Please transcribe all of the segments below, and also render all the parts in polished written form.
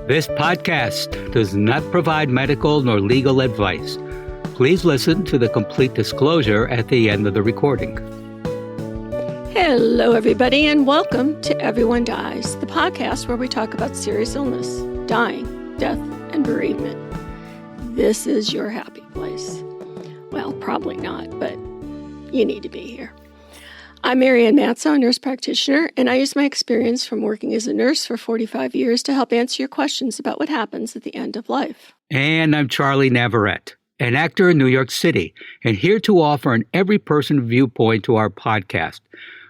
This podcast does not provide medical nor legal advice. Please listen to the complete disclosure at the end of the recording. Hello, everybody, and welcome to Everyone Dies, the podcast where we talk about serious illness, dying, death, and bereavement. This is your happy place. Well, probably not, but you need to be here. I'm Marianne Matzo, a nurse practitioner, and I use my experience from working as a nurse for 45 years to help answer your questions about what happens at the end of life. And I'm Charlie Navarrete, an actor in New York City, and here to offer an every-person viewpoint to our podcast.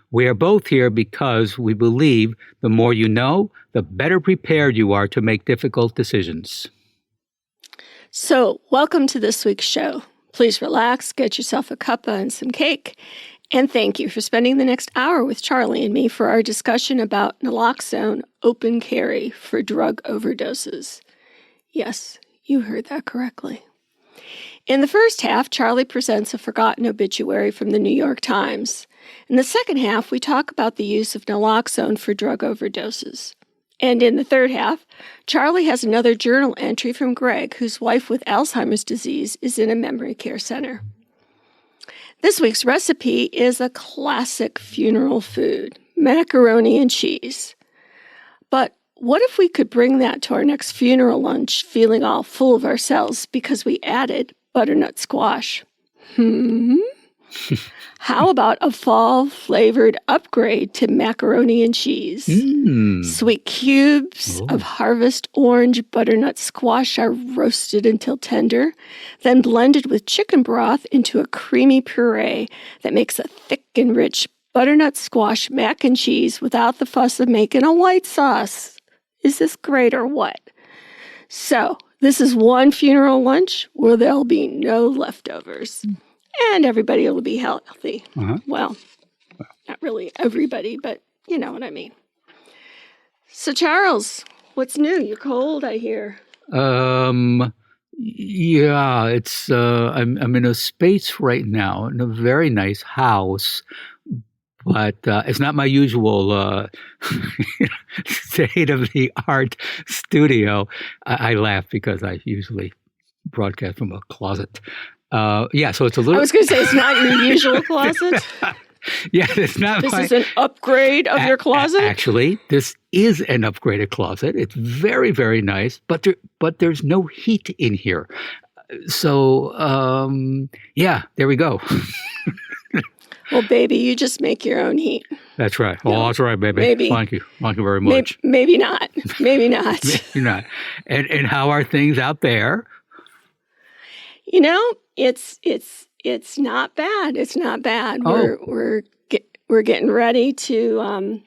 We are both here because we believe the more you know, the better prepared you are to make difficult decisions. So, welcome to this week's show. Please relax, get yourself a cuppa and some cake, and thank you for spending the next hour with Charlie and me for our discussion about Naloxone open carry for drug overdoses. Yes, you heard that correctly. In the first half, Charlie presents a forgotten obituary from the New York Times. In the second half, we talk about the use of naloxone for drug overdoses. And in the third half, Charlie has another journal entry from Greg, whose wife with Alzheimer's disease is in a memory care center. This week's recipe is a classic funeral food, macaroni and cheese. But what if we could bring that to our next funeral lunch feeling all full of ourselves because we added butternut squash? How about a fall-flavored upgrade to macaroni and cheese? Sweet cubes of harvest orange butternut squash are roasted until tender, then blended with chicken broth into a creamy puree that makes a thick and rich butternut squash mac and cheese without the fuss of making a white sauce. Is this great or what? So, this is one funeral lunch where there'll be no leftovers. And everybody will be healthy. Well, not really everybody, but you know what I mean. So, Charles, what's new? You're cold, I hear. Yeah, it's I'm in a space right now in a very nice house, but it's not my usual state-of-the-art studio. I laugh because I usually broadcast from a closet. So it's a little... I was going to say, it's not your usual closet? Yeah, it's not. This is an upgrade of your closet? Actually, this is an upgraded closet. It's very, very nice, but there's no heat in here. So, there we go. Well, baby, you just make your own heat. That's right. Oh, that's right, baby. Maybe. Thank you. Thank you very much. Maybe not. Maybe not. Maybe not. And how are things out there? You know, it's not bad. It's not bad. We're getting ready to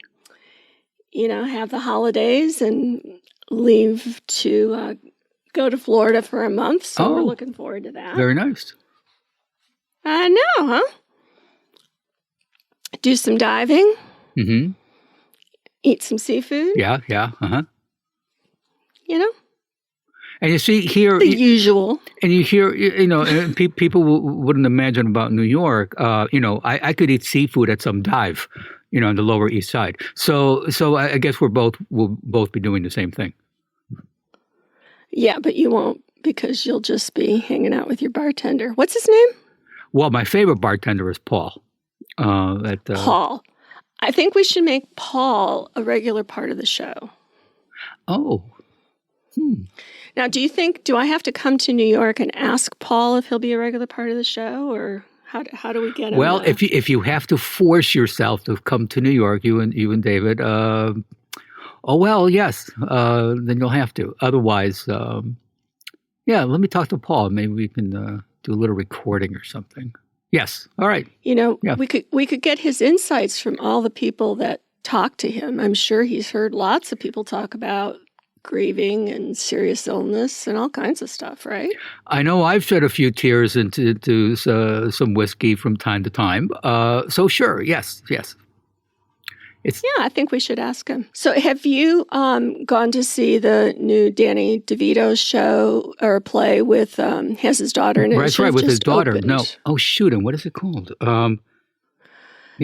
have the holidays and leave to go to Florida for a month. So we're looking forward to that. Very nice. I know, huh? Do some diving. Mm-hmm. Eat some seafood. Yeah. You know. And you see here... The usual. And you hear, and people wouldn't imagine about New York. I could eat seafood at some dive, on the Lower East Side. So I guess we'll both be doing the same thing. Yeah, but you won't because you'll just be hanging out with your bartender. What's his name? Well, my favorite bartender is Paul. Paul. I think we should make Paul a regular part of the show. Oh. Now, do I have to come to New York and ask Paul if he'll be a regular part of the show, or how do we get him? Well, if you have to force yourself to come to New York, you and David, yes, then you'll have to. Otherwise, let me talk to Paul. Maybe we can do a little recording or something. Yes, all right. We could get his insights from all the people that talk to him. I'm sure he's heard lots of people talk about grieving and serious illness and all kinds of stuff, right? I know I've shed a few tears into some whiskey from time to time. So sure, yes. I think we should ask him. So have you gone to see the new Danny DeVito show or play with has his daughter in it? That's right, with his daughter. Opened. No. Oh, shoot. And what is it called?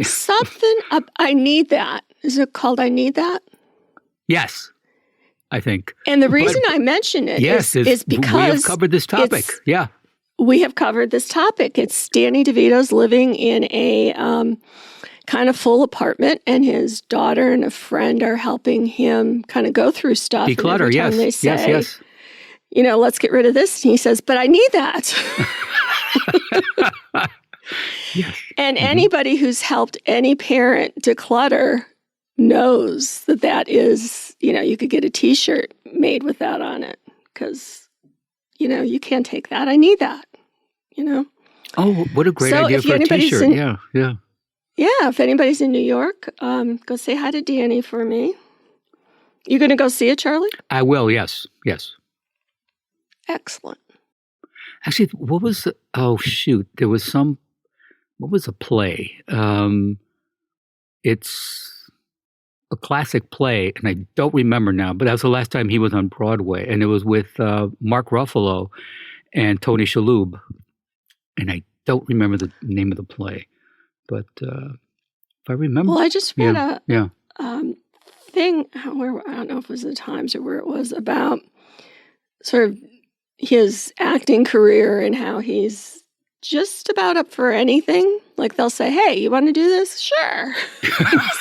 Something, I Need That. Is it called I Need That? Yes. I think. And the reason I mention it is because we have covered this topic. Yeah. We have covered this topic. It's Danny DeVito's living in a kind of full apartment, and his daughter and a friend are helping him kind of go through stuff. Declutter, and every time they say, yes. Let's get rid of this. And he says, but I need that. Yes. And anybody who's helped any parent declutter knows that is, you could get a T-shirt made with that on it because, you can't take that. I need that, Oh, what a great idea for a T-shirt. Yeah. Yeah, if anybody's in New York, go say hi to Danny for me. You going to go see it, Charlie? I will, yes. Excellent. Actually, what was there was what was a play? It's a classic play, and I don't remember now, but that was the last time he was on Broadway, and it was with Mark Ruffalo and Tony Shalhoub, and I don't remember the name of the play, but if I remember... Well, I just read a thing, where I don't know if it was the Times or where it was, about sort of his acting career and how he's just about up for anything. Like they'll say, hey, you want to do this? Sure.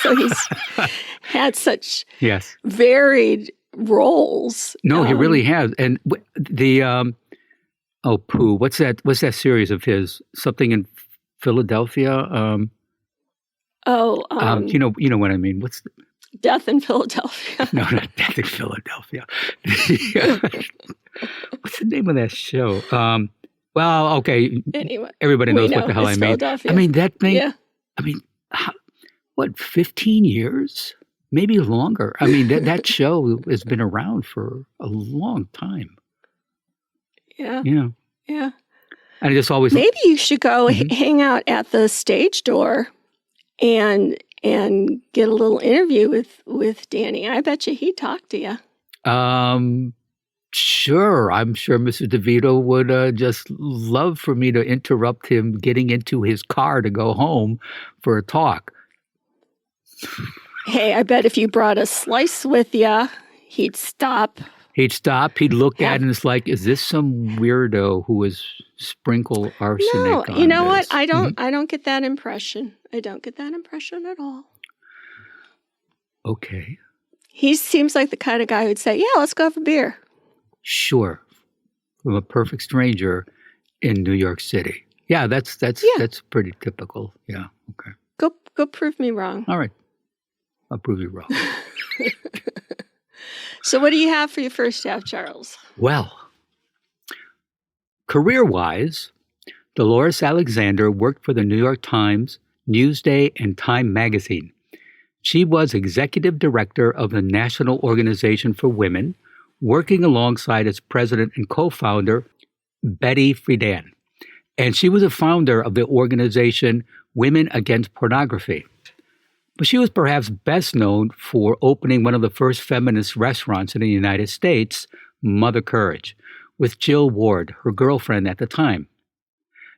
So he's had such varied roles. No, he really has. And the, what's that series of his? Something in Philadelphia? You know what I mean. What's Death in Philadelphia? No, not Death in Philadelphia. What's the name of that show? Well, okay. Anyway, everybody knows what the hell I mean. I mean, that thing, yeah. 15 years? Maybe longer. I mean, that show has been around for a long time. Yeah. Yeah. Yeah. And I just always... Maybe you should go hang out at the stage door and get a little interview with Danny. I bet you he'd talk to you. Sure. I'm sure Mr. DeVito would just love for me to interrupt him getting into his car to go home for a talk. Hey, I bet if you brought a slice with you, he'd stop. He'd look at it and it's like, is this some weirdo who was sprinkle arsenic on you know this? What? I don't get that impression. I don't get that impression at all. Okay. He seems like the kind of guy who'd say, yeah, let's go have a beer. Sure. From a perfect stranger in New York City. Yeah, that's pretty typical. Yeah. Okay. Go prove me wrong. All right. I'll prove you wrong. So what do you have for your first half, Charles? Well, career-wise, Dolores Alexander worked for the New York Times, Newsday, and Time magazine. She was executive director of the National Organization for Women, working alongside its president and co-founder, Betty Friedan. And she was a founder of the organization Women Against Pornography. But she was perhaps best known for opening one of the first feminist restaurants in the United States, Mother Courage, with Jill Ward, her girlfriend at the time.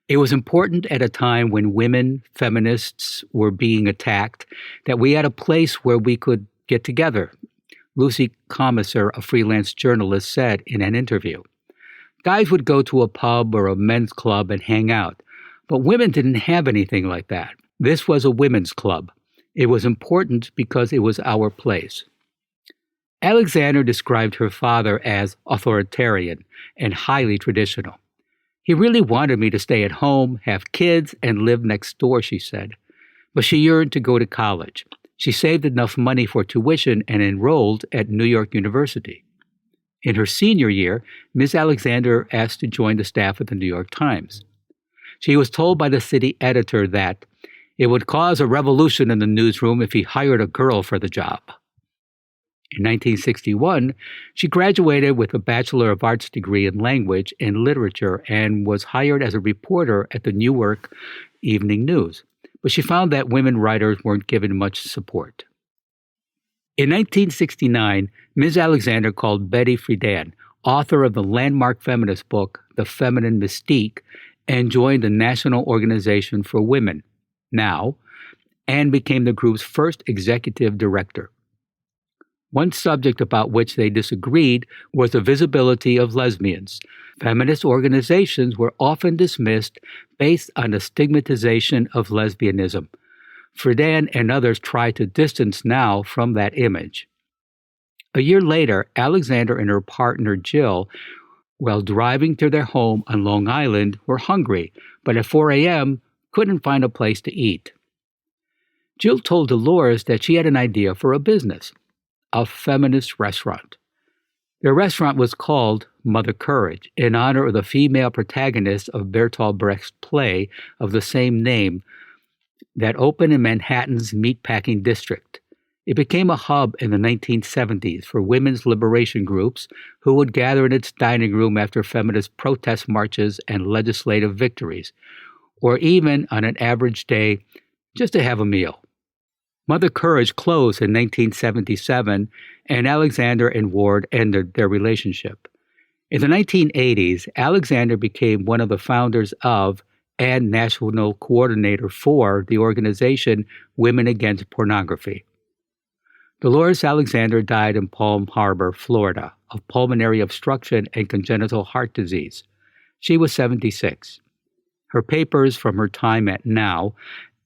It was important at a time when women, feminists, were being attacked, that we had a place where we could get together. Lucy Commissar, a freelance journalist, said in an interview, guys would go to a pub or a men's club and hang out, but women didn't have anything like that. This was a women's club. It was important because it was our place. Alexander described her father as authoritarian and highly traditional. He really wanted me to stay at home, have kids, and live next door, she said. But she yearned to go to college. She saved enough money for tuition and enrolled at New York University. In her senior year, Ms. Alexander asked to join the staff at the New York Times. She was told by the city editor that it would cause a revolution in the newsroom if he hired a girl for the job. In 1961, she graduated with a Bachelor of Arts degree in language and literature and was hired as a reporter at the Newark Evening News. But she found that women writers weren't given much support. In 1969, Ms. Alexander called Betty Friedan, author of the landmark feminist book, The Feminine Mystique, and joined the National Organization for Women, NOW, and became the group's first executive director. One subject about which they disagreed was the visibility of lesbians. Feminist organizations were often dismissed based on the stigmatization of lesbianism. Friedan and others tried to distance Now from that image. A year later, Alexander and her partner Jill, while driving to their home on Long Island, were hungry, but at 4 a.m. couldn't find a place to eat. Jill told Dolores that she had an idea for a business, a feminist restaurant. Their restaurant was called Mother Courage, in honor of the female protagonist of Bertolt Brecht's play of the same name that opened in Manhattan's meatpacking district. It became a hub in the 1970s for women's liberation groups who would gather in its dining room after feminist protest marches and legislative victories, or even on an average day just to have a meal. Mother Courage closed in 1977, and Alexander and Ward ended their relationship. In the 1980s, Alexander became one of the founders of and national coordinator for the organization Women Against Pornography. Dolores Alexander died in Palm Harbor, Florida, of pulmonary obstruction and congenital heart disease. She was 76. Her papers from her time at Now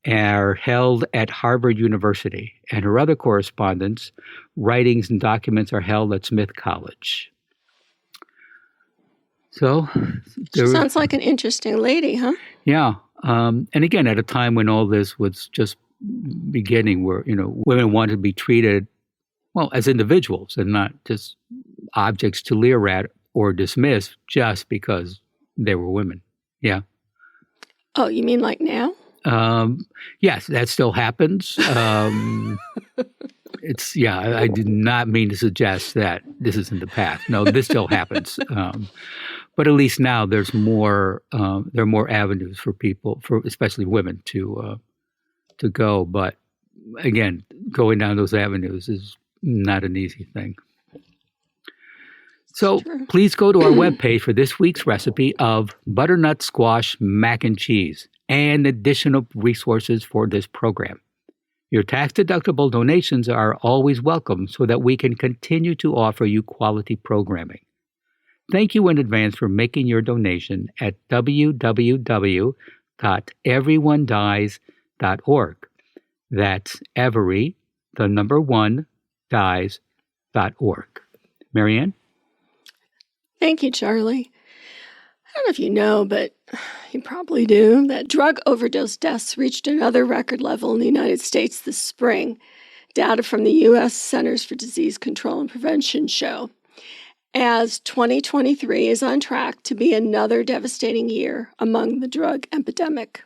are held at Harvard University, and her other correspondence, writings, and documents are held at Smith College. So, she sounds like an interesting lady, huh? Yeah. And again, at a time when all this was just beginning, where, women wanted to be treated, well, as individuals and not just objects to leer at or dismiss just because they were women. Yeah. Oh, you mean like now? Yes, that still happens. I did not mean to suggest that this is in the past. No, this still happens. But at least now there's more. There are more avenues for people, for especially women, to go. But again, going down those avenues is not an easy thing. So please go to our webpage for this week's recipe of butternut squash mac and cheese and additional resources for this program. Your tax-deductible donations are always welcome so that we can continue to offer you quality programming. Thank you in advance for making your donation at www.everyonedies.org. That's every, the number one, dies.org. Marianne? Thank you, Charlie. I don't know if you know, but you probably do, that drug overdose deaths reached another record level in the United States this spring. Data from the U.S. Centers for Disease Control and Prevention show, as 2023 is on track to be another devastating year among the drug epidemic.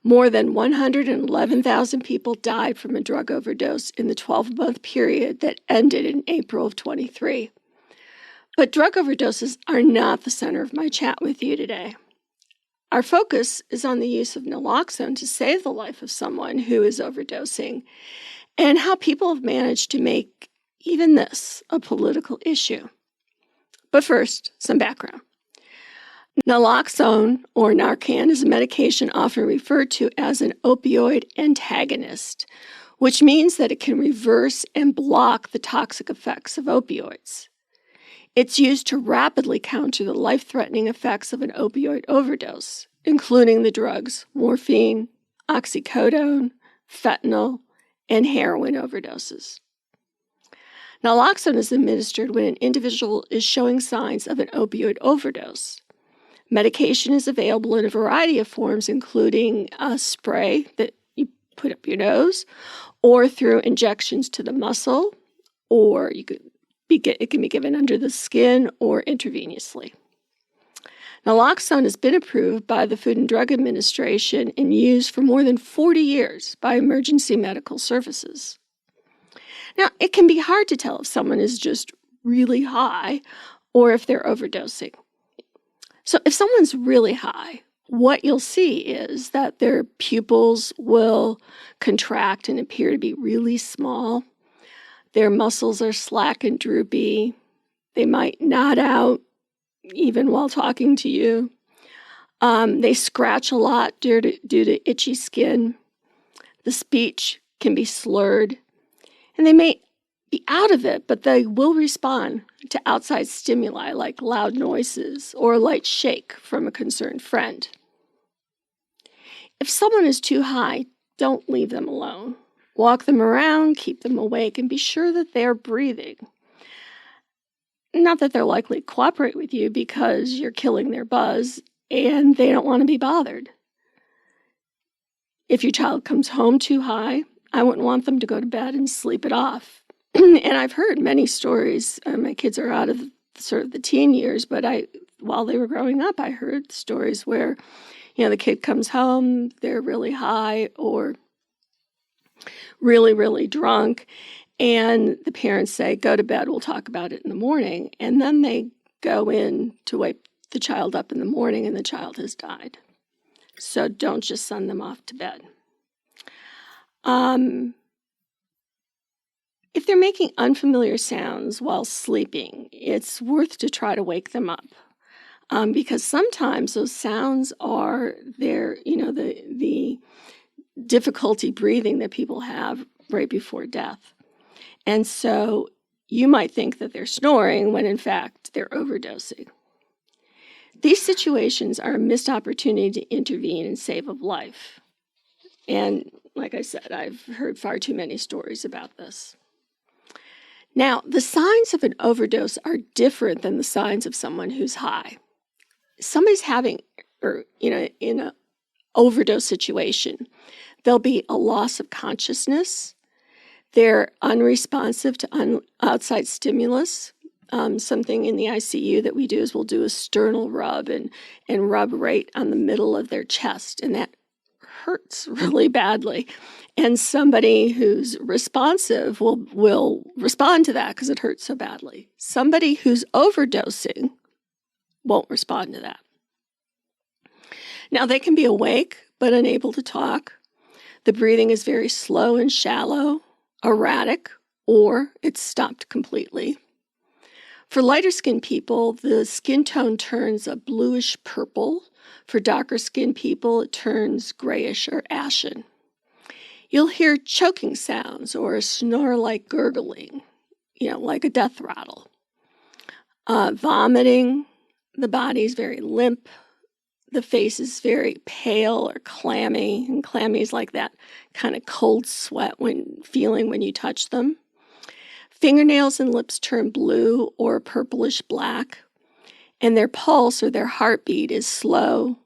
More than 111,000 people died from a drug overdose in the 12-month period that ended in April of 23. But drug overdoses are not the center of my chat with you today. Our focus is on the use of naloxone to save the life of someone who is overdosing, and how people have managed to make even this a political issue. But first, some background. Naloxone, or Narcan, is a medication often referred to as an opioid antagonist, which means that it can reverse and block the toxic effects of opioids. It's used to rapidly counter the life-threatening effects of an opioid overdose, including the drugs morphine, oxycodone, fentanyl, and heroin overdoses. Naloxone is administered when an individual is showing signs of an opioid overdose. Medication is available in a variety of forms, including a spray that you put up your nose, or through injections to the muscle, or it can be given under the skin or intravenously. Naloxone has been approved by the Food and Drug Administration and used for more than 40 years by emergency medical services. Now, it can be hard to tell if someone is just really high or if they're overdosing. So if someone's really high, what you'll see is that their pupils will contract and appear to be really small. Their muscles are slack and droopy. They might nod out even while talking to you. They scratch a lot due to itchy skin. The speech can be slurred. And they may be out of it, but they will respond to outside stimuli like loud noises or a light shake from a concerned friend. If someone is too high, don't leave them alone. Walk them around, keep them awake, and be sure that they're breathing. Not that they're likely to cooperate with you because you're killing their buzz and they don't want to be bothered. If your child comes home too high, I wouldn't want them to go to bed and sleep it off. And I've heard many stories. My kids are out of sort of the teen years, but while they were growing up, I heard stories where, the kid comes home, they're really high or really, really drunk, and the parents say, go to bed, we'll talk about it in the morning. And then they go in to wake the child up in the morning and the child has died. So don't just send them off to bed. If they're making unfamiliar sounds while sleeping, it's worth to try to wake them up. Because sometimes those sounds are the difficulty breathing that people have right before death. And so you might think that they're snoring when in fact they're overdosing. These situations are a missed opportunity to intervene and save a life. And like I said, I've heard far too many stories about this. Now, the signs of an overdose are different than the signs of someone who's high. Somebody's having, in an overdose situation, there'll be a loss of consciousness. They're unresponsive to outside stimulus. Something in the ICU that we do is we'll do a sternal rub and rub right on the middle of their chest, and that hurts really badly. And somebody who's responsive will respond to that because it hurts so badly. Somebody who's overdosing won't respond to that. Now, they can be awake but unable to talk. The breathing is very slow and shallow, erratic, or it's stopped completely. For lighter-skinned people, the skin tone turns a bluish purple. For darker-skinned people, it turns grayish or ashen. You'll hear choking sounds or a snore-like gurgling, like a death rattle. Vomiting, the body is very limp. The face is very pale or clammy, and clammy is like that kind of cold sweat feeling when you touch them. Fingernails and lips turn blue or purplish black, and their pulse or their heartbeat is slow,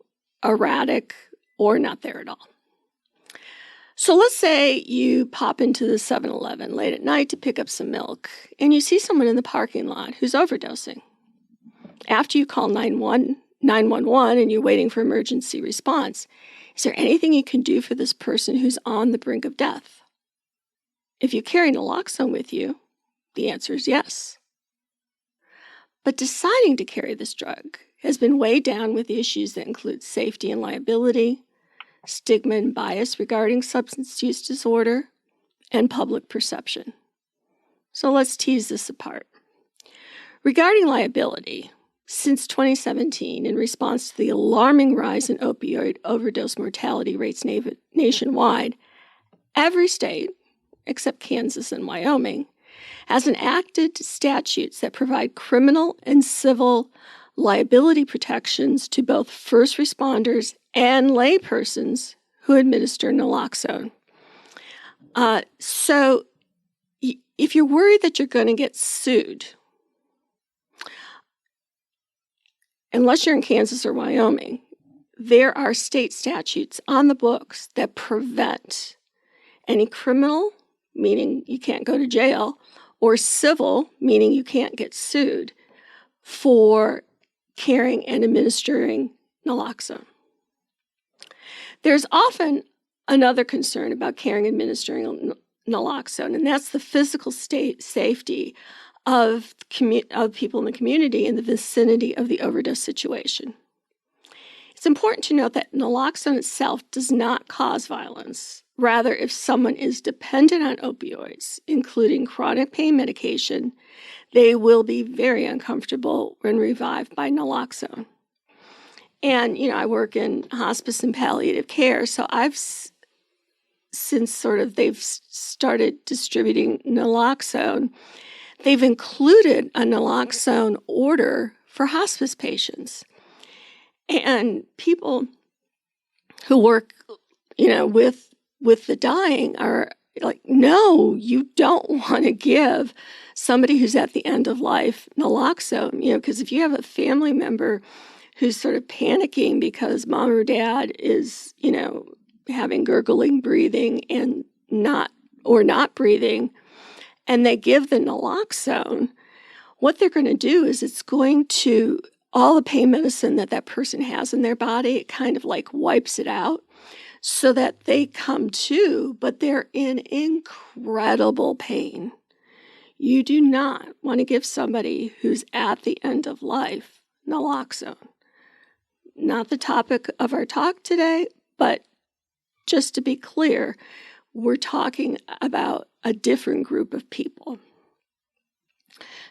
erratic, or not there at all. So let's say you pop into the 7-Eleven late at night to pick up some milk, and you see someone in the parking lot who's overdosing. After you call 911 and you're waiting for emergency response, is there anything you can do for this person who's on the brink of death? If you carry naloxone with you, the answer is yes. But deciding to carry this drug has been weighed down with issues that include safety and liability, stigma and bias regarding substance use disorder, and public perception. So let's tease this apart. Regarding liability, since 2017, in response to the alarming rise in opioid overdose mortality rates nationwide, every state, except Kansas and Wyoming, has enacted statutes that provide criminal and civil liability protections to both first responders and laypersons who administer naloxone. So if you're worried that you're going to get sued, unless you're in Kansas or Wyoming, there are state statutes on the books that prevent any criminal, meaning you can't go to jail, or civil, meaning you can't get sued, for carrying and administering naloxone. There's often another concern about carrying and administering naloxone, and that's the physical safety of people in the community in the vicinity of the overdose situation. It's important to note that naloxone itself does not cause violence. Rather, if someone is dependent on opioids, including chronic pain medication, they will be very uncomfortable when revived by naloxone. And, I work in hospice and palliative care, so I've since sort of they've started distributing naloxone, they've included a naloxone order for hospice patients. And people who work, with the dying are like, no, you don't want to give somebody who's at the end of life naloxone, because if you have a family member who's sort of panicking because mom or dad is, having gurgling breathing and not breathing, and they give the naloxone, what they're going to do is it's going to, all the pain medicine that person has in their body, it kind of like wipes it out so that they come to, but they're in incredible pain. You do not want to give somebody who's at the end of life naloxone. Not the topic of our talk today, but just to be clear, we're talking about a different group of people.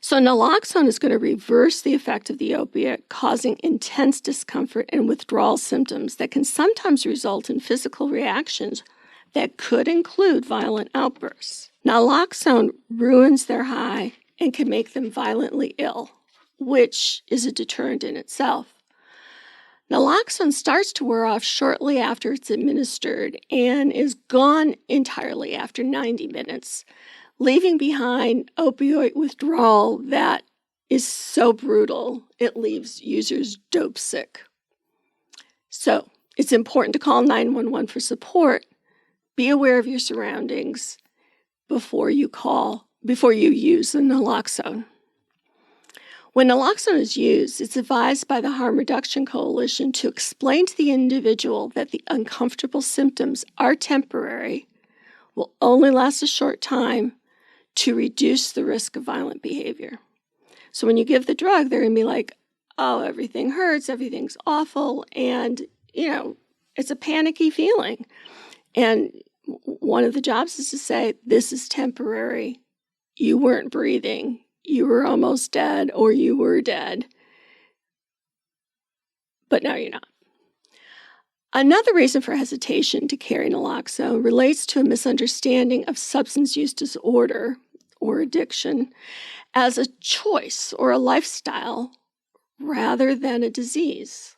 So naloxone is going to reverse the effect of the opiate, causing intense discomfort and withdrawal symptoms that can sometimes result in physical reactions that could include violent outbursts. Naloxone ruins their high and can make them violently ill, which is a deterrent in itself. Naloxone starts to wear off shortly after it's administered and is gone entirely after 90 minutes, leaving behind opioid withdrawal that is so brutal it leaves users dope sick. So it's important to call 911 for support. Be aware of your surroundings before you use the naloxone. When naloxone is used, it's advised by the Harm Reduction Coalition to explain to the individual that the uncomfortable symptoms are temporary, will only last a short time, to reduce the risk of violent behavior. So when you give the drug, they're going to be like, oh, everything hurts, everything's awful, and, it's a panicky feeling. And one of the jobs is to say, this is temporary. You weren't breathing. You were almost dead, or you were dead. But now you're not. Another reason for hesitation to carry naloxone relates to a misunderstanding of substance use disorder or addiction as a choice or a lifestyle rather than a disease.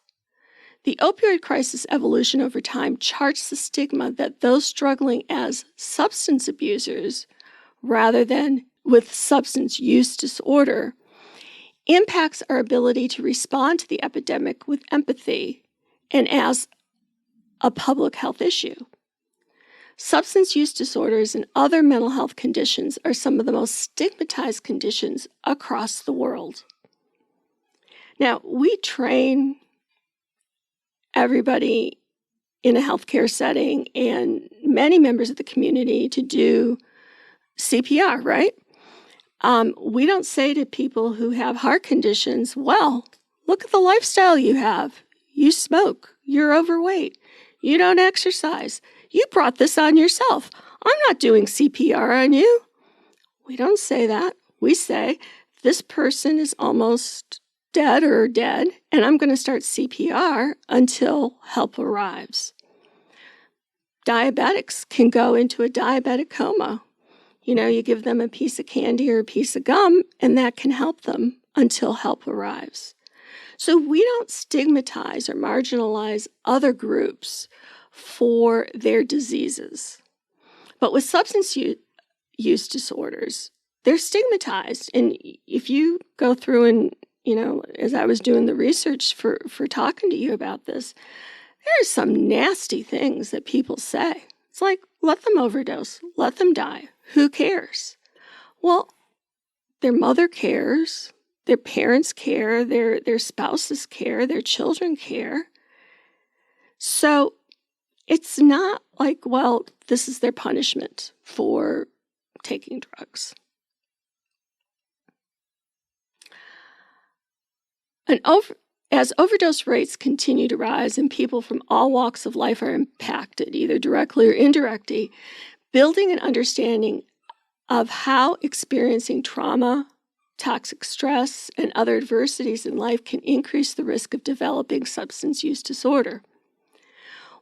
The opioid crisis evolution over time charts the stigma that those struggling as substance abusers rather than with substance use disorder impacts our ability to respond to the epidemic with empathy and as a public health issue. Substance use disorders and other mental health conditions are some of the most stigmatized conditions across the world. Now, we train everybody in a healthcare setting and many members of the community to do CPR, right? We don't say to people who have heart conditions, well, look at the lifestyle you have. You smoke. You're overweight. You don't exercise. You brought this on yourself. I'm not doing CPR on you. We don't say that. We say, this person is almost dead, and I'm going to start CPR until help arrives. Diabetics can go into a diabetic coma. You give them a piece of candy or a piece of gum, and that can help them until help arrives. So we don't stigmatize or marginalize other groups for their diseases. But with substance use disorders, they're stigmatized. And if you go through and, as I was doing the research for talking to you about this, there are some nasty things that people say. It's like, let them overdose, let them die. Who cares? Well, their mother cares, their parents care, their spouses care, their children care. So it's not like, well, this is their punishment for taking drugs. As overdose rates continue to rise and people from all walks of life are impacted, either directly or indirectly, building an understanding of how experiencing trauma, toxic stress, and other adversities in life can increase the risk of developing substance use disorder.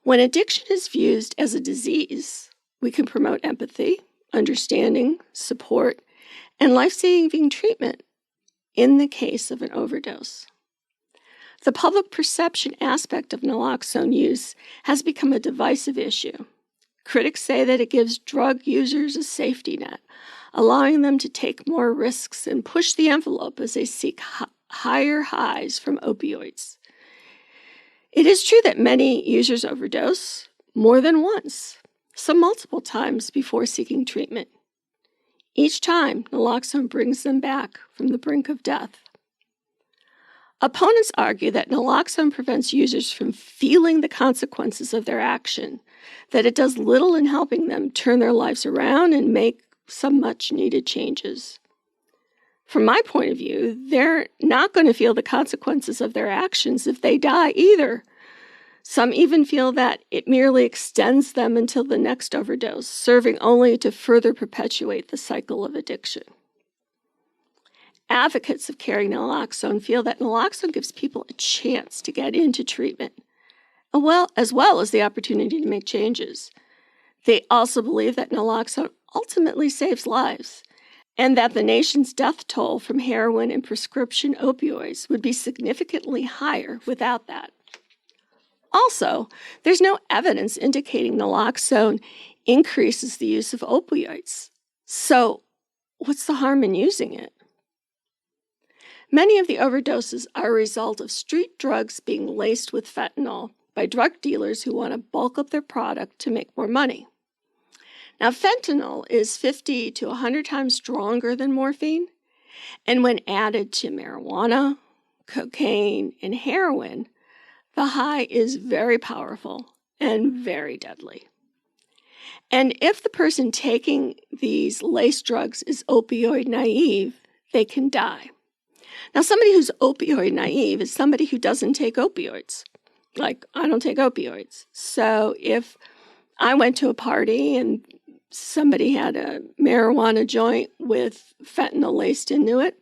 When addiction is viewed as a disease we can promote empathy, understanding, support, and life-saving treatment in the case of an overdose. The public perception aspect of naloxone use has become a divisive issue. Critics say that it gives drug users a safety net, allowing them to take more risks and push the envelope as they seek higher highs from opioids. It is true that many users overdose more than once, some multiple times before seeking treatment. Each time, naloxone brings them back from the brink of death. Opponents argue that naloxone prevents users from feeling the consequences of their action, that it does little in helping them turn their lives around and make some much-needed changes. From my point of view, they're not going to feel the consequences of their actions if they die either. Some even feel that it merely extends them until the next overdose, serving only to further perpetuate the cycle of addiction. Advocates of carrying naloxone feel that naloxone gives people a chance to get into treatment, as well as the opportunity to make changes. They also believe that naloxone ultimately saves lives, and that the nation's death toll from heroin and prescription opioids would be significantly higher without that. Also, there's no evidence indicating naloxone increases the use of opioids. So, what's the harm in using it? Many of the overdoses are a result of street drugs being laced with fentanyl by drug dealers who want to bulk up their product to make more money. Now, fentanyl is 50 to 100 times stronger than morphine, and when added to marijuana, cocaine, and heroin, the high is very powerful and very deadly. And if the person taking these laced drugs is opioid naive, they can die. Now, somebody who's opioid naive is somebody who doesn't take opioids. Like, I don't take opioids. So if I went to a party and somebody had a marijuana joint with fentanyl laced into it,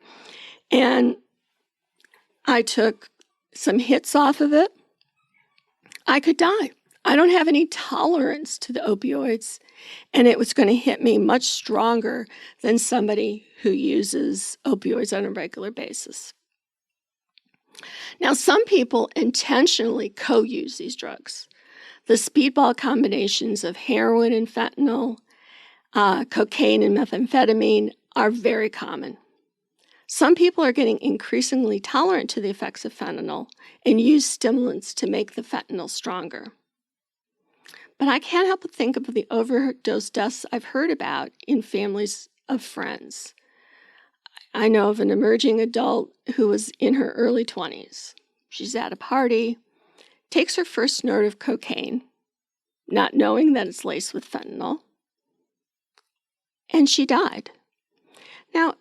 and I took some hits off of it, I could die. I don't have any tolerance to the opioids, and it was going to hit me much stronger than somebody who uses opioids on a regular basis. Now, some people intentionally co-use these drugs. The speedball combinations of heroin and fentanyl, cocaine and methamphetamine are very common. Some people are getting increasingly tolerant to the effects of fentanyl and use stimulants to make the fentanyl stronger. But I can't help but think of the overdose deaths I've heard about in families of friends. I know of an emerging adult who was in her early 20s. She's at a party, takes her first snort of cocaine, not knowing that it's laced with fentanyl, and she died. Now,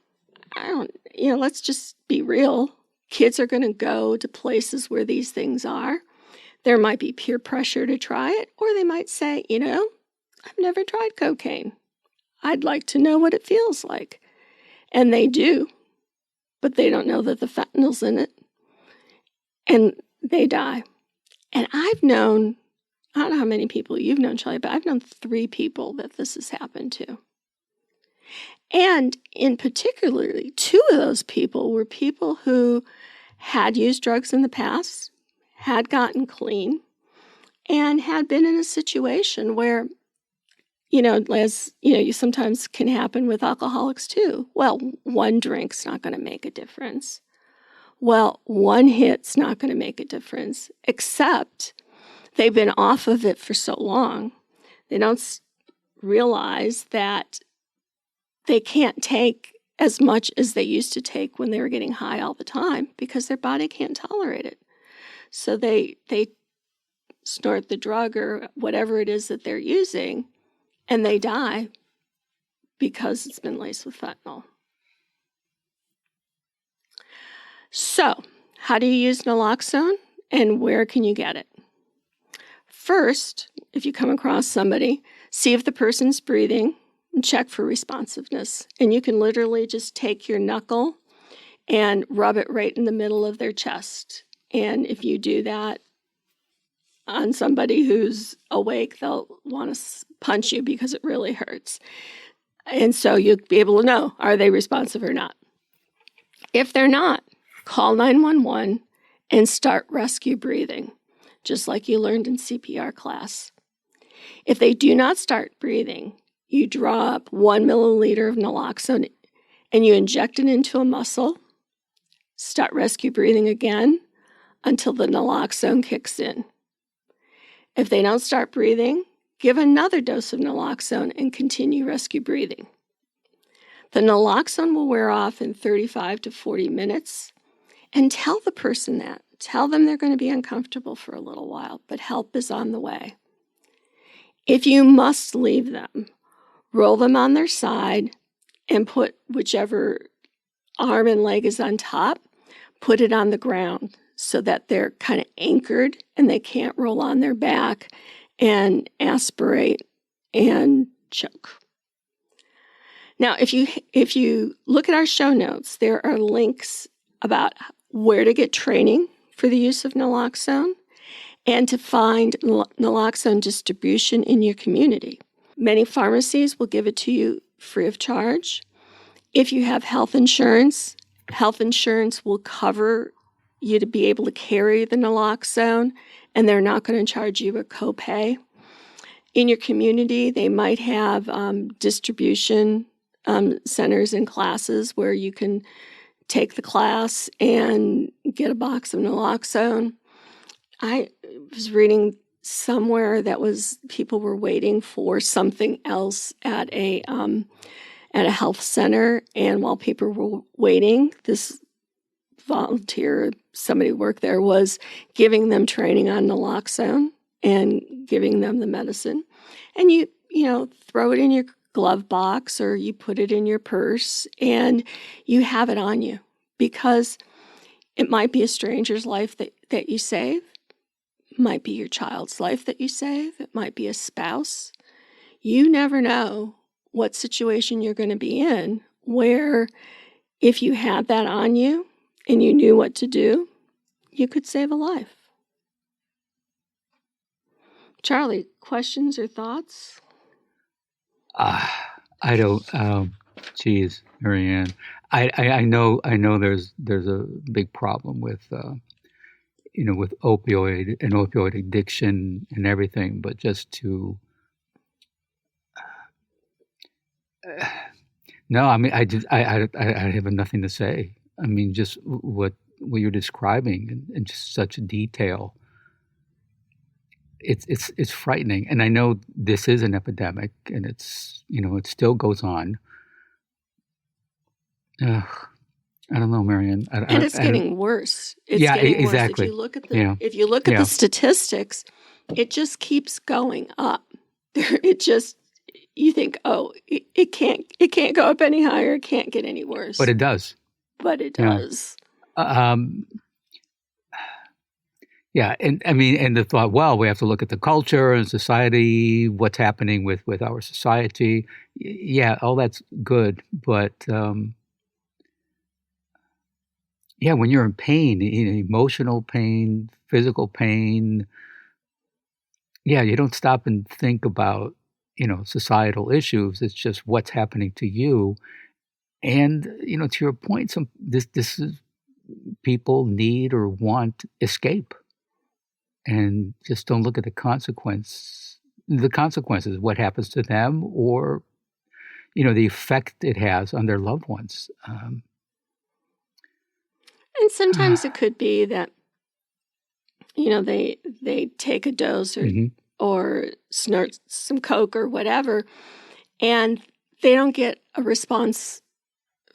let's just be real. Kids are going to go to places where these things are. There might be peer pressure to try it, or they might say, I've never tried cocaine. I'd like to know what it feels like. And they do, but they don't know that the fentanyl's in it. And they die. And I've known, I don't know how many people you've known, Shelley, but I've known 3 people that this has happened to. And in particularly, 2 of those people were people who had used drugs in the past, had gotten clean, and had been in a situation where, you sometimes can happen with alcoholics too. Well, 1 drink's not going to make a difference. Well, 1 hit's not going to make a difference, except they've been off of it for so long. They don't realize that they can't take as much as they used to take when they were getting high all the time because their body can't tolerate it. So they snort the drug or whatever it is that they're using, and they die because it's been laced with fentanyl. So, how do you use naloxone, and where can you get it? First, if you come across somebody, see if the person's breathing and check for responsiveness. And you can literally just take your knuckle and rub it right in the middle of their chest. And if you do that on somebody who's awake, they'll want to punch you because it really hurts. And so you'll be able to know, are they responsive or not? If they're not, call 911 and start rescue breathing, just like you learned in CPR class. If they do not start breathing, you draw up 1 milliliter of naloxone and you inject it into a muscle, start rescue breathing again until the naloxone kicks in. If they don't start breathing, give another dose of naloxone and continue rescue breathing. The naloxone will wear off in 35 to 40 minutes, and tell the person that. Tell them they're going to be uncomfortable for a little while, but help is on the way. If you must leave them, roll them on their side and put whichever arm and leg is on top, put it on the ground so that they're kind of anchored and they can't roll on their back and aspirate and choke. Now, if you look at our show notes, there are links about where to get training for the use of naloxone and to find naloxone distribution in your community. Many pharmacies will give it to you free of charge. If you have health insurance will cover you to be able to carry the naloxone, and they're not going to charge you a copay. In your community, they might have distribution centers and classes where you can take the class and get a box of naloxone. I was reading somewhere that people were waiting for something else at a health center, and while people were waiting, this volunteer, somebody who worked there, was giving them training on naloxone and giving them the medicine. And you throw it in your glove box or you put it in your purse and you have it on you, because it might be a stranger's life that you save. It might be your child's life that you save. It might be a spouse. You never know what situation you're going to be in where if you had that on you and you knew what to do, you could save a life. Charlie, questions or thoughts? I don't. Geez, Marianne. I know there's a big problem with with opioid addiction and everything, but just to no, I mean, I have nothing to say. I mean, just what you're describing in just such detail. It's frightening, and I know this is an epidemic, and it's it still goes on. I don't know, Marianne. And it's getting worse. It's yeah, getting worse. exactly. If you look at the statistics, it just keeps going up. You think, oh, it can't go up any higher. It can't get any worse. But it does. But it does. Yeah, and I mean, and the thought, well, we have to look at the culture and society, what's happening with our society. Yeah, all that's good, but yeah, when you're in pain, emotional pain, physical pain, yeah, you don't stop and think about societal issues. It's just what's happening to you, and to your point, this is people need or want escape. And just don't look at the consequences, what happens to them, or, the effect it has on their loved ones. And sometimes it could be that, they take a dose or snort some Coke or whatever, and they don't get a response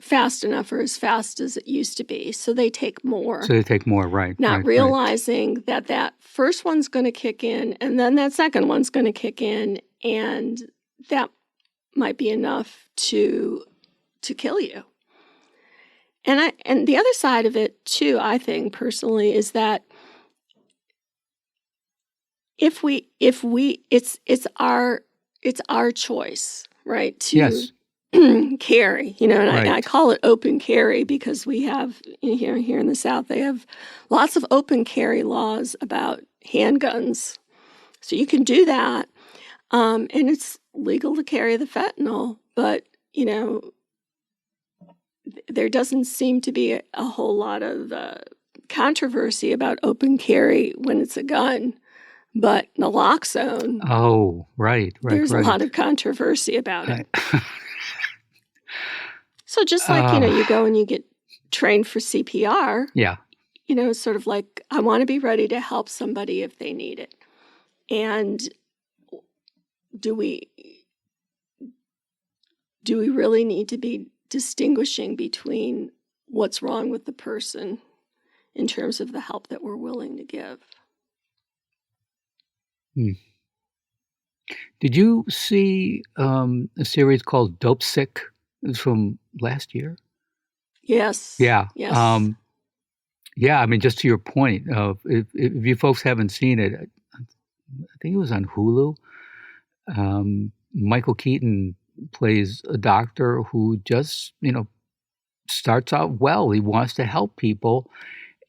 fast enough or as fast as it used to be. So they take more. Right. Not realizing that first one's going to kick in and then that second one's going to kick in, and that might be enough to kill you. And the other side of it too, I think personally, is that it's our choice, right? Yes. carry, and Right. I call it open carry because we have here in the South, they have lots of open carry laws about handguns. So you can do that, and it's legal to carry the fentanyl, but, there doesn't seem to be a whole lot of controversy about open carry when it's a gun. But naloxone, Oh, right. there's a lot of controversy about it. So just like, you go and you get trained for CPR, Yeah. It's sort of like, I want to be ready to help somebody if they need it. And do we really need to be distinguishing between what's wrong with the person in terms of the help that we're willing to give? Did you see a series called Dope Sick? It was from last year. Yes. Yeah. Yes. Yeah. I mean, just to your point, if you folks haven't seen it, I think it was on Hulu. Michael Keaton plays a doctor who just, starts out well. He wants to help people,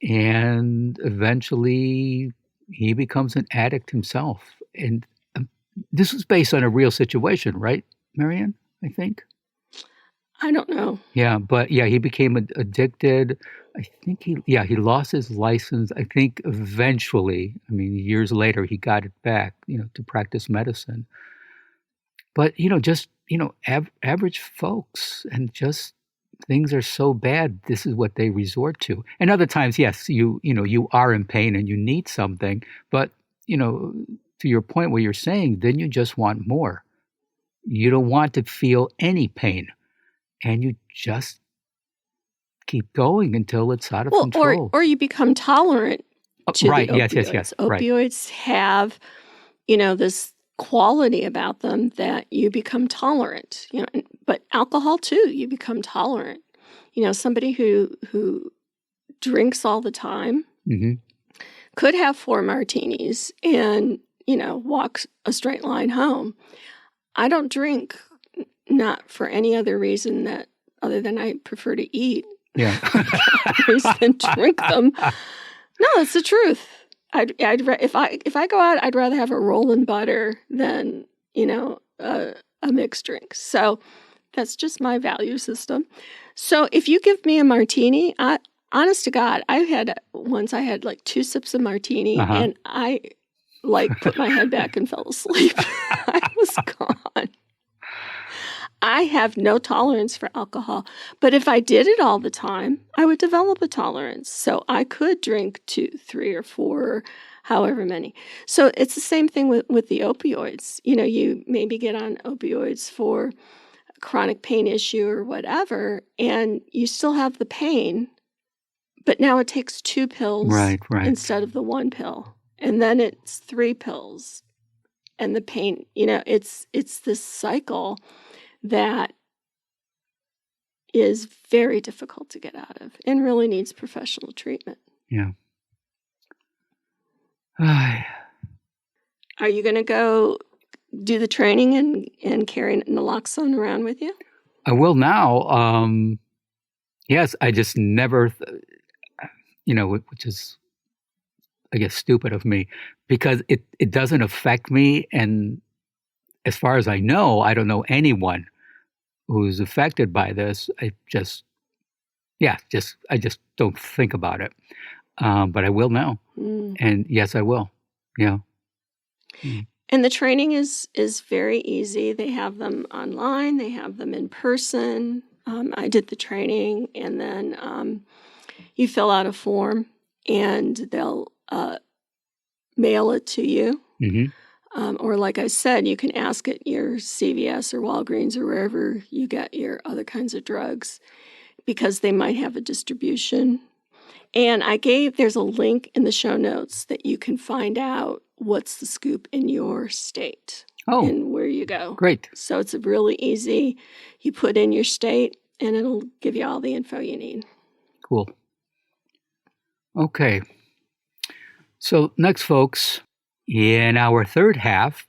and eventually he becomes an addict himself. And this was based on a real situation, right, Marianne? I think. I don't know. Yeah, but yeah, he became addicted. I think he lost his license. I think eventually, I mean, years later, he got it back, to practice medicine. But, just, average folks, and just things are so bad, this is what they resort to. And other times, yes, you are in pain and you need something, but, to your point where you're saying, then you just want more. You don't want to feel any pain, and you just keep going until it's out of control. Or you become tolerant to right. the opioids. Yes. Opioids have, this quality about them that you become tolerant. But alcohol too, you become tolerant. Somebody who drinks all the time could have 4 martinis and walk a straight line home. I don't drink, not for any other reason other than I prefer to eat. Yeah. than drink them. No, it's the truth. If I go out, I'd rather have a roll and butter than a mixed drink. So that's just my value system. So if you give me a martini, honest to God, I had like 2 sips of martini and I put my head back and fell asleep. I was gone. I have no tolerance for alcohol, but if I did it all the time, I would develop a tolerance. So I could drink 2, 3, or 4, however many. So it's the same thing with the opioids. You maybe get on opioids for a chronic pain issue or whatever, and you still have the pain, but now it takes 2 pills instead of the 1 pill. And then it's 3 pills. And the pain, it's this cycle that is very difficult to get out of and really needs professional treatment. Yeah. Are you going to go do the training and carry naloxone around with you? I will now. Yes, I just never, which is, I guess, stupid of me, because it doesn't affect me. And as far as I know, I don't know anyone who's affected by this. I just don't think about it. But I will now. And yes, I will. Yeah. And the training is very easy. They have them online. They have them in person. I did the training, and then you fill out a form, and they'll mail it to you. Or like I said, you can ask at your CVS or Walgreens or wherever you get your other kinds of drugs, because they might have a distribution. And there's a link in the show notes that you can find out what's the scoop in your state and where you go. Great. So it's really easy. You put in your state and it'll give you all the info you need. Cool. Okay. So next, folks, in our third half,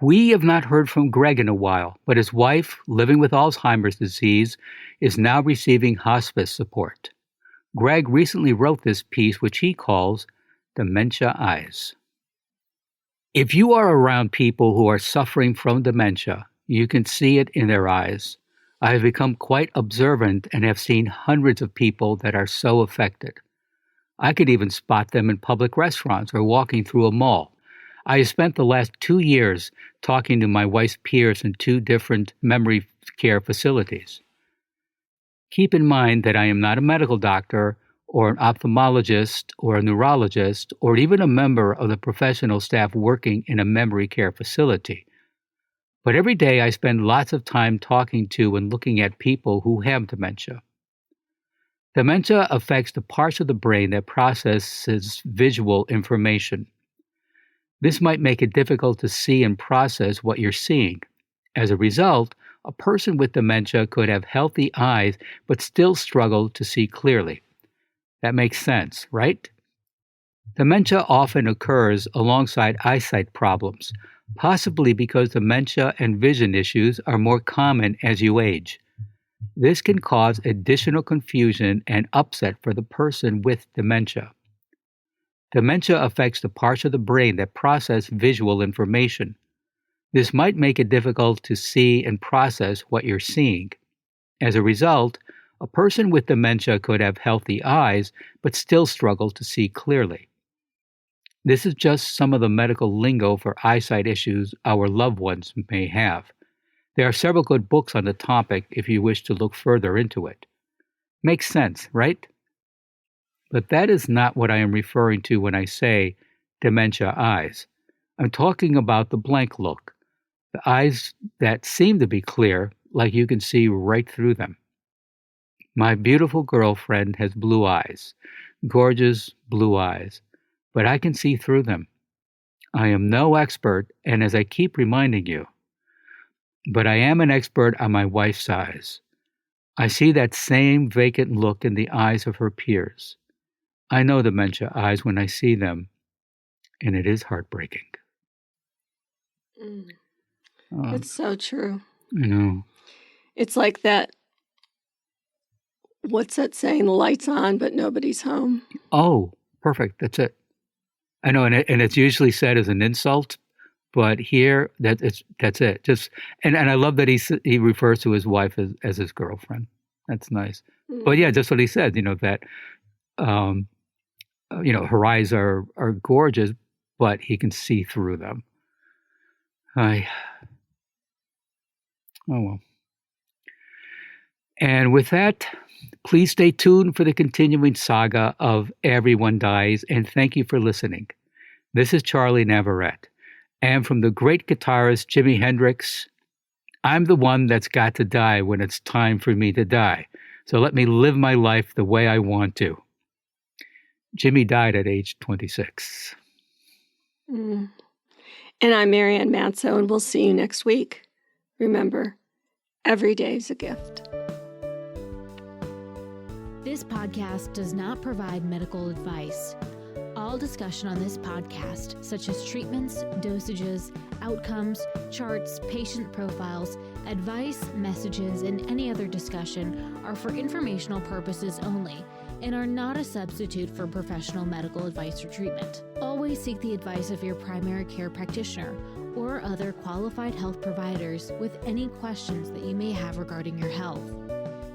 We have not heard from Greg in a while, but his wife, living with Alzheimer's disease, is now receiving hospice support. Greg recently wrote this piece, which he calls Dementia Eyes. If you are around people who are suffering from dementia, you can see it in their eyes. I have become quite observant and have seen hundreds of people that are so affected. I could even spot them in public restaurants or walking through a mall. I have spent the last 2 years talking to my wife's peers in 2 different memory care facilities. Keep in mind that I am not a medical doctor or an ophthalmologist or a neurologist or even a member of the professional staff working in a memory care facility. But every day I spend lots of time talking to and looking at people who have dementia. Dementia affects the parts of the brain that processes visual information. This might make it difficult to see and process what you're seeing. As a result, a person with dementia could have healthy eyes but still struggle to see clearly. That makes sense, right? Dementia often occurs alongside eyesight problems, possibly because dementia and vision issues are more common as you age. This can cause additional confusion and upset for the person with dementia. Dementia affects the parts of the brain that process visual information. This might make it difficult to see and process what you're seeing. As a result, a person with dementia could have healthy eyes but still struggle to see clearly. This is just some of the medical lingo for eyesight issues our loved ones may have. There are several good books on the topic if you wish to look further into it. Makes sense, right? But that is not what I am referring to when I say dementia eyes. I'm talking about the blank look, the eyes that seem to be clear, like you can see right through them. My beautiful girlfriend has blue eyes, gorgeous blue eyes, but I can see through them. I am no expert, and as I keep reminding you, but I am an expert on my wife's eyes. I see that same vacant look in the eyes of her peers. I know dementia eyes when I see them, and it is heartbreaking. It's so true. I know. It's like that, what's that saying? The light's on, but nobody's home. Oh, perfect. That's it. I know, and it's usually said as an insult, but here that's it. Just and I love that he refers to his wife as his girlfriend. That's nice. But yeah, just what he said. That her eyes are gorgeous, but he can see through them. Oh well. And with that, please stay tuned for the continuing saga of Everyone Dies, and thank you for listening. This is Charlie Navarrete, and from the great guitarist Jimi Hendrix, I'm the one that's got to die when it's time for me to die. So let me live my life the way I want to. Jimmy died at age 26. And I'm Marianne Matzo, and we'll see you next week. Remember, every day is a gift. This podcast does not provide medical advice. All discussion on this podcast, such as treatments, dosages, outcomes, charts, patient profiles, advice, messages, and any other discussion are for informational purposes only and are not a substitute for professional medical advice or treatment. Always seek the advice of your primary care practitioner or other qualified health providers with any questions that you may have regarding your health.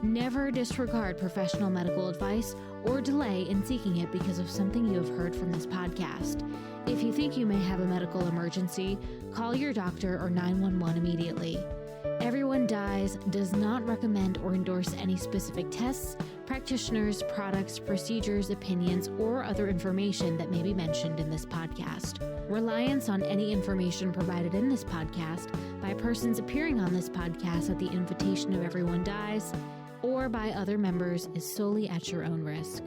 Never disregard professional medical advice or delay in seeking it because of something you have heard from this podcast. If you think you may have a medical emergency, call your doctor or 911 immediately. Everyone Dies does not recommend or endorse any specific tests, practitioners, products, procedures, opinions, or other information that may be mentioned in this podcast. Reliance on any information provided in this podcast by persons appearing on this podcast at the invitation of Everyone Dies or by other members is solely at your own risk.